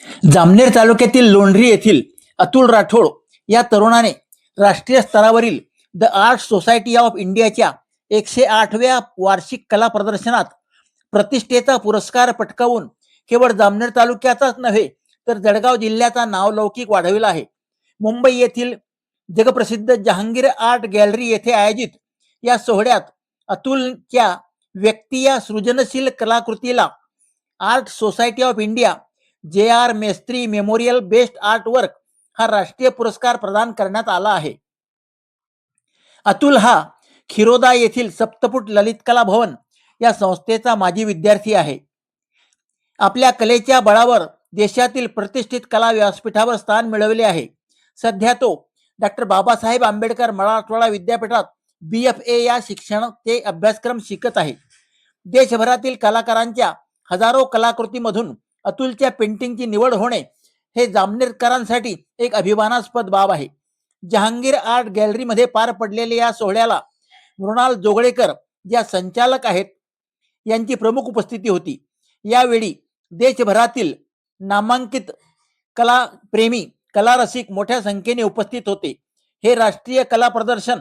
जामनेर तालुक्यातील लोंढरी येथील अतुल राठोड या तरुणाने राष्ट्रीय स्तरावरील द आर्ट सोसायटी ऑफ इंडियाच्या 108व्या वार्षिक कला प्रदर्शनात प्रतिष्ठेचा पुरस्कार पटकावून केवळ जामनेर तालुक्याचाच नव्हे तर जळगाव जिल्ह्याचा नावलौकिक वाढविला आहे. मुंबई येथील जगप्रसिद्ध जहांगीर आर्ट गॅलरी येथे आयोजित या सोहळ्यात अतुलच्या व्यक्ती या सृजनशील कलाकृतीला art society of India JR Mistry memorial best art work हा राष्ट्रीय पुरस्कार प्रदान करण्यात आला आहे. अतुल हा खिरोदा येथील सप्तपुट ललित कला भवन या संस्थेचा माजी विद्यार्थी आहे. आपल्या कलेच्या बळावर देशातील प्रतिष्ठित कला व्यासपीठावर स्थान मिळवले आहे. सध्या तो डॉक्टर बाबासाहेब आंबेडकर मराठवाडा विद्यापीठात BFA या शिक्षणाचे अभ्यासक्रम शिकत आहे. देशभरातील कलाकारांच्या हजारो कलाकृतीमधून अतुलच्या पेंटिंगची निवड होणे हे जामनेरकरांसाठी एक अभिमानास्पद बाब आहे. जहांगीर आर्ट गॅलरीमध्ये पार पडलेल्या या सोहळ्याला मृणाल जोगळेकर ज्या संचालक आहेत यांची प्रमुख उपस्थिती होती. यावेळी देशभरातील नामांकित कलाप्रेमी कलारसिक मोठ्या संख्येने उपस्थित होते. हे राष्ट्रीय कला प्रदर्शन